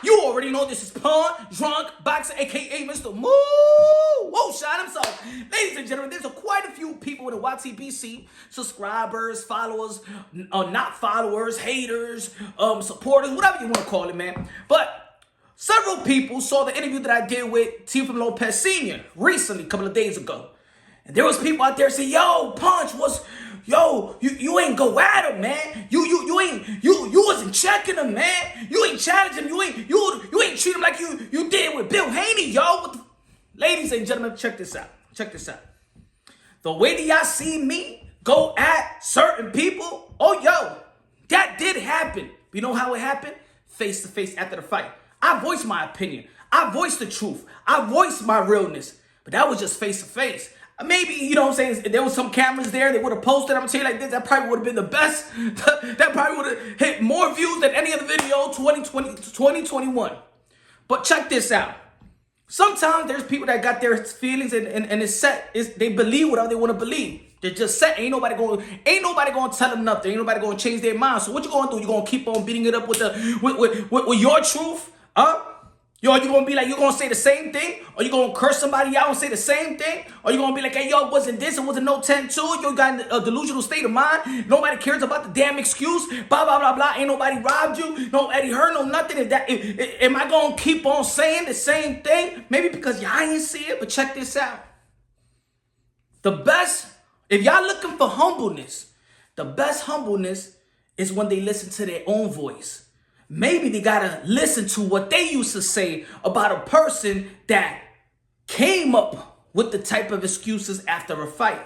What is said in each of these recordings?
You already know this is Pawn, Drunk, Boxer, aka Mr. Moo. Whoa, shot himself. Ladies and gentlemen, there's quite a few people in the YTBC, subscribers, followers, not followers, haters, supporters, whatever you want to call it, man. But several people saw the interview that I did with Teofimo Lopez Sr. recently, a couple of days ago. And there was people out there saying, yo, Punch, you ain't go at him, man. You wasn't checking him, man. You ain't challenging him. You ain't treat him like you did with Bill Haney, yo. Ladies and gentlemen, check this out. Check this out. The way that y'all see me go at certain people, oh, yo, that did happen. You know how it happened? Face to face after the fight. I voiced my opinion. I voiced the truth. I voiced my realness. But that was just face to face. Maybe, you know what I'm saying, if there was some cameras there, they would have posted, I'm going to tell you like this, that probably would have been the best. That probably would have hit more views than any other video 2021. But check this out. Sometimes there's people that got their feelings and it's set. They believe whatever they want to believe. They're just set. Ain't nobody going to tell them nothing. Ain't nobody going to change their mind. So what you going to do? You going to keep on beating it up with your truth? Huh? Yo, you gonna be like, you gonna say the same thing? Or you gonna curse somebody out and say the same thing? Or you gonna be like, hey, yo, it wasn't this, it wasn't no 10-2, you got a delusional state of mind, nobody cares about the damn excuse, blah, blah, blah, blah, ain't nobody robbed you, no Eddie Hearn, no nothing. Am I gonna keep on saying the same thing? Maybe because y'all ain't see it, but check this out. The best, if y'all looking for humbleness, the best humbleness is when they listen to their own voice. Maybe they gotta listen to what they used to say about a person that came up with the type of excuses after a fight.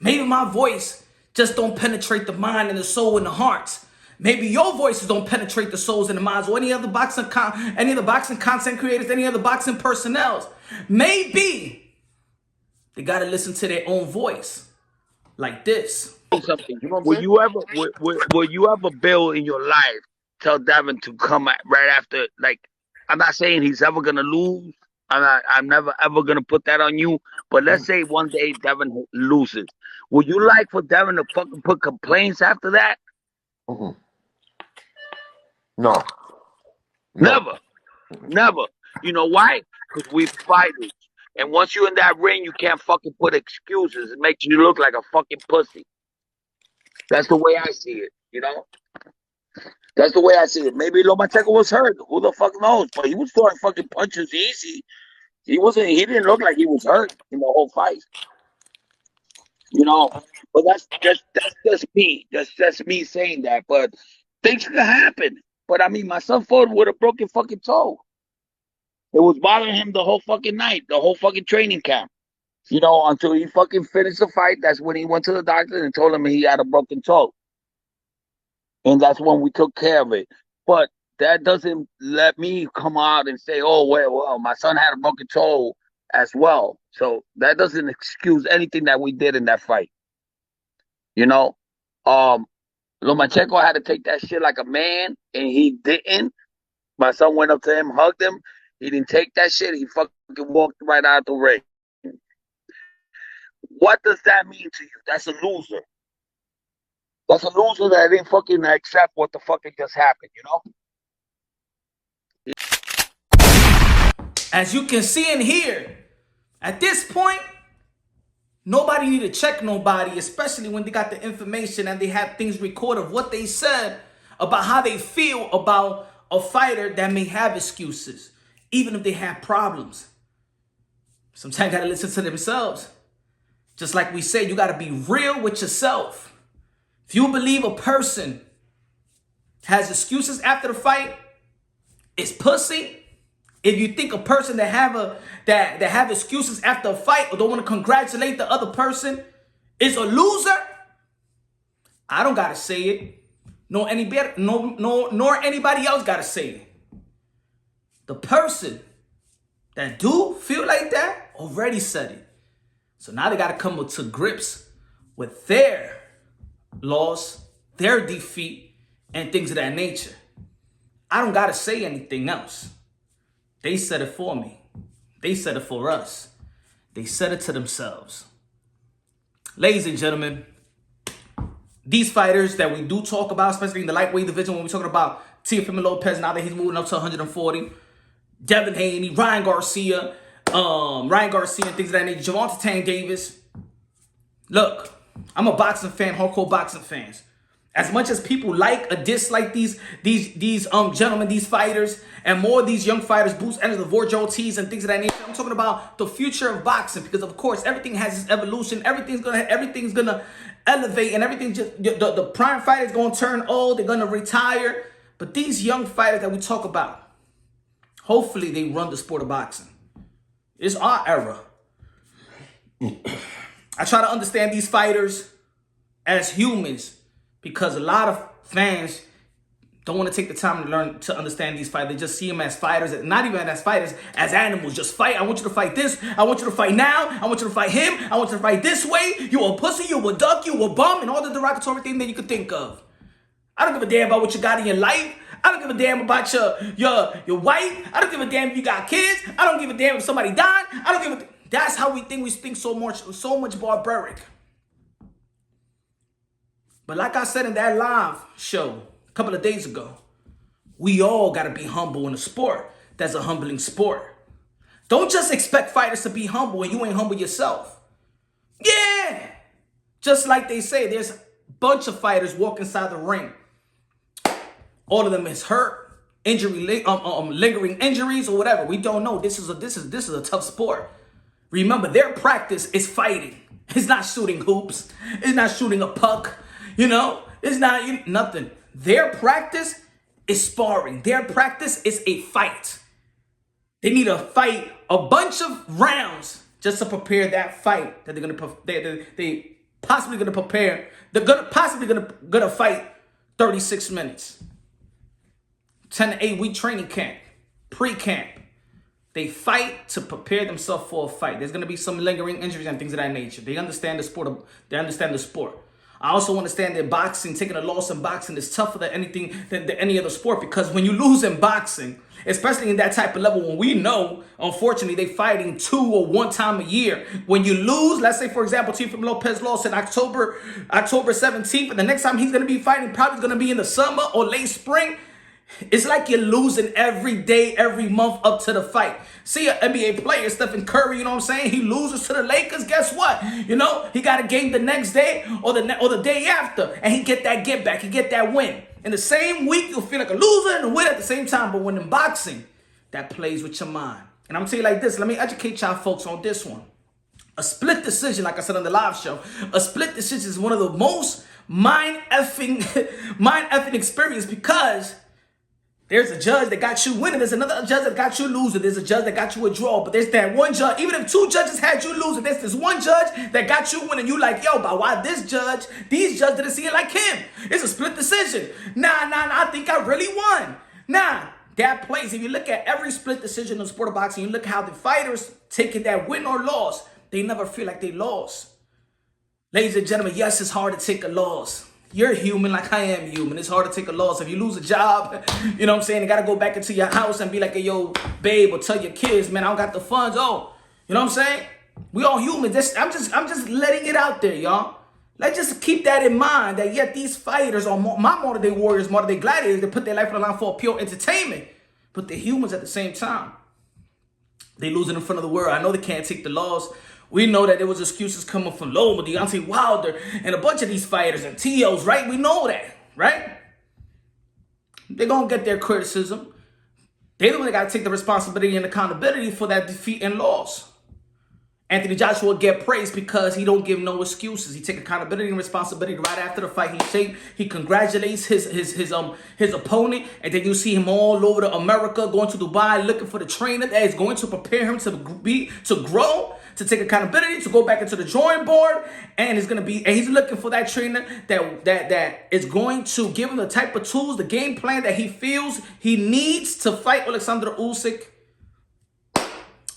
Maybe my voice just don't penetrate the mind and the soul and the hearts. Maybe your voices don't penetrate the souls and the minds, or any other boxing content creators, any other boxing personnel. Maybe they gotta listen to their own voice, like this. Something. You know what I'm saying? Will you ever, Bill, in your life, tell Devin to come right after? Like, I'm not saying he's ever gonna lose. I'm never ever gonna put that on you. But let's say one day Devin loses. Would you like for Devin to fucking put complaints after that? Mm-mm. No. Never. Never. You know why? Because we fighters. And once you're in that ring, you can't fucking put excuses. It makes you look like a fucking pussy. That's the way I see it, you know? That's the way I see it. Maybe Lomachenko was hurt. Who the fuck knows? But he was throwing fucking punches easy. He didn't look like he was hurt in the whole fight. You know? But that's just me. That's just me saying that. But things can happen. But I mean, my son fought with a broken fucking toe. It was bothering him the whole fucking night, the whole fucking training camp. You know, until he fucking finished the fight. That's when he went to the doctor and told him he had a broken toe. And that's when we took care of it. But that doesn't let me come out and say, oh, well, my son had a broken toe as well. So that doesn't excuse anything that we did in that fight. You know, Lomachenko had to take that shit like a man, and he didn't. My son went up to him, hugged him. He didn't take that shit. He fucking walked right out the ring. What does that mean to you? That's a loser. That's a loser that didn't fucking accept what the fucking just happened, you know? As you can see and hear, at this point, nobody need to check nobody, especially when they got the information and they have things recorded of what they said about how they feel about a fighter that may have excuses, even if they have problems. Sometimes you gotta listen to themselves. Just like we said, you gotta be real with yourself. If you believe a person has excuses after the fight, it's pussy. If you think a person that have excuses after a fight or don't want to congratulate the other person is a loser, I don't gotta say it. Nor anybody else gotta say it. The person that do feel like that already said it. So now they gotta come to grips with their loss, their defeat, and things of that nature. I don't gotta say anything else. They said it for me. They said it for us. They said it to themselves. Ladies and gentlemen, these fighters that we do talk about, especially in the lightweight division, when we're talking about Teofimo Lopez, now that he's moving up to 140. Devin Haney, Ryan Garcia, and things of that nature. Javante Tank Davis. Look, I'm a boxing fan, hardcore boxing fans. As much as people like or dislike these gentlemen, these fighters, and more of these young fighters, Boots Ennis, the Vorge Ortiz, and things of that nature, I'm talking about the future of boxing, because of course everything has its evolution. Everything's gonna elevate, and everything the prime fighters gonna turn old. They're gonna retire. But these young fighters that we talk about, hopefully they run the sport of boxing. It's our era. I try to understand these fighters as humans, because a lot of fans don't want to take the time to learn to understand these fighters. They just see them as fighters, not even as fighters, as animals. Just fight. I want you to fight this. I want you to fight now. I want you to fight him. I want you to fight this way. You a pussy, you a duck, you a bum, and all the derogatory things that you could think of. I don't give a damn about what you got in your life. I don't give a damn about your wife. I don't give a damn if you got kids. I don't give a damn if somebody died. I don't give a. That's how we think. We think so much barbaric. But like I said in that live show a couple of days ago, we all got to be humble in a sport that's a humbling sport. Don't just expect fighters to be humble when you ain't humble yourself. Yeah. Just like they say, there's a bunch of fighters walk inside the ring. All of them is hurt, lingering injuries or whatever. We don't know. This is a tough sport. Remember, their practice is fighting. It's not shooting hoops. It's not shooting a puck. It's not nothing. Their practice is sparring. Their practice is a fight. They need to fight a bunch of rounds just to prepare that fight that they possibly gonna prepare. They're gonna fight 36 minutes. 10 to 8 week training camp, pre-camp. They fight to prepare themselves for a fight. There's gonna be some lingering injuries and things of that nature. They understand the sport. I also understand that boxing, taking a loss in boxing is tougher than any other sport, because when you lose in boxing, especially in that type of level, when we know, unfortunately, they fighting 2 or 1 time a year. When you lose, let's say, for example, Teofimo Lopez lost in October 17th, and the next time he's going to be fighting probably going to be in the summer or late spring. It's like you're losing every day, every month up to the fight. See an NBA player, Stephen Curry, you know what I'm saying? He loses to the Lakers. Guess what? He got a game the next day or the day after, and he get that get back. He get that win. In the same week, you'll feel like a loser and a winner at the same time. But when in boxing, that plays with your mind. And I'm going to tell you like this. Let me educate y'all folks on this one. A split decision, like I said on the live show, a split decision is one of the most mind-effing experience, because there's a judge that got you winning. There's another judge that got you losing. There's a judge that got you a draw. But there's that one judge. Even if 2 judges had you losing, there's this one judge that got you winning. You like, yo, but why these judges didn't see it like him? It's a split decision. Nah, I think I really won. Nah, that plays. If you look at every split decision in the sport of boxing, you look how the fighters taking that win or loss, they never feel like they lost. Ladies and gentlemen, yes, it's hard to take a loss. You're human like I am human. It's hard to take a loss. If you lose a job, you know what I'm saying, you got to go back into your house and be like, hey, yo, babe, or tell your kids, man, I don't got the funds. Oh, you know what I'm saying? We all human. I'm just letting it out there, y'all. Let's just keep that in mind, that yet these fighters are my modern day warriors, modern day gladiators, they put their life on the line for pure entertainment. But they're humans at the same time. They losing in front of the world. I know they can't take the loss. We know that there was excuses coming from Loma, Deontay Wilder, and a bunch of these fighters and TOs, right? We know that, right? They're going to get their criticism. They're the ones that got to take the responsibility and accountability for that defeat and loss. Anthony Joshua get praised because he don't give no excuses. He take accountability and responsibility right after the fight. He congratulates his opponent, and then you see him all over to America, going to Dubai, looking for the trainer that is going to prepare him to grow, to take accountability, to go back into the drawing board, and he's looking for that trainer that is going to give him the type of tools, the game plan that he feels he needs to fight Alexander Usyk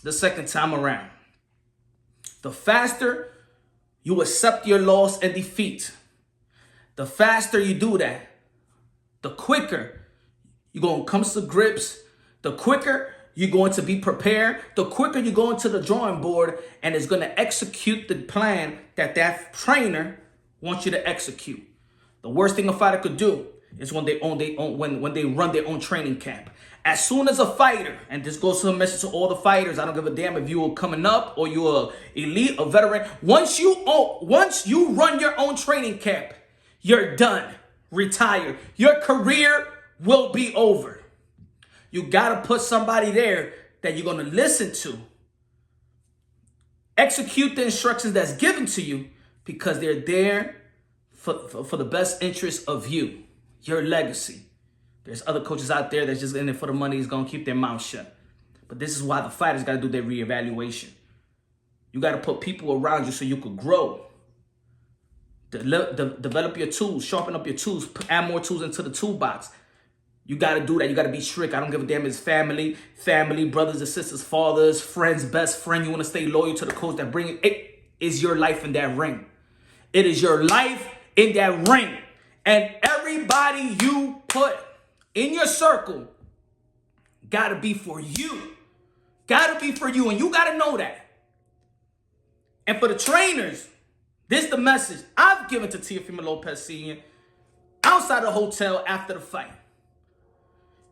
the second time around. The faster you accept your loss and defeat, the faster you do that, the quicker you're going to come to grips, the quicker you're going to be prepared, the quicker you go into the drawing board and is going to execute the plan that trainer wants you to execute. The worst thing a fighter could do It's when when they run their own training camp. As soon as a fighter, and this goes to a message to all the fighters, I don't give a damn if you are coming up or you're elite or veteran. Once you run your own training camp, you're done. Retire. Your career will be over. You gotta put somebody there that you're gonna listen to. Execute the instructions that's given to you because they're there for the best interest of you, your legacy. There's other coaches out there that's just in it for the money, is going to keep their mouth shut. But this is why the fighters got to do their reevaluation. You got to put people around you so you could grow. Develop your tools, sharpen up your tools, add more tools into the toolbox. You got to do that. You got to be strict. I don't give a damn if it's family, brothers and sisters, fathers, friends, best friend. You want to stay loyal to the coach that bring it. It is your life in that ring. It is your life in that ring. And everybody you put in your circle gotta be for you. Gotta be for you. And you gotta know that. And for the trainers, this is the message I've given to Teofimo Lopez Sr. outside the hotel after the fight.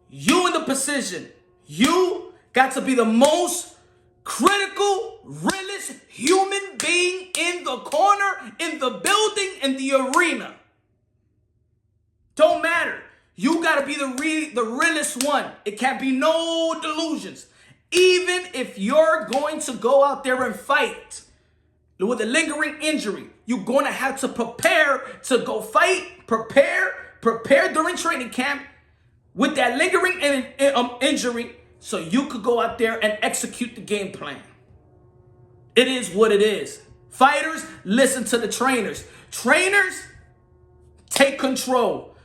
You in the position, you got to be the most critical, realest human being in the corner, in the building, in the arena. Don't matter. You got to be the realest one. It can't be no delusions. Even if you're going to go out there and fight with a lingering injury, you're going to have to prepare to go fight, prepare during training camp with that lingering injury so you could go out there and execute the game plan. It is what it is. Fighters, listen to the trainers. Trainers, take control.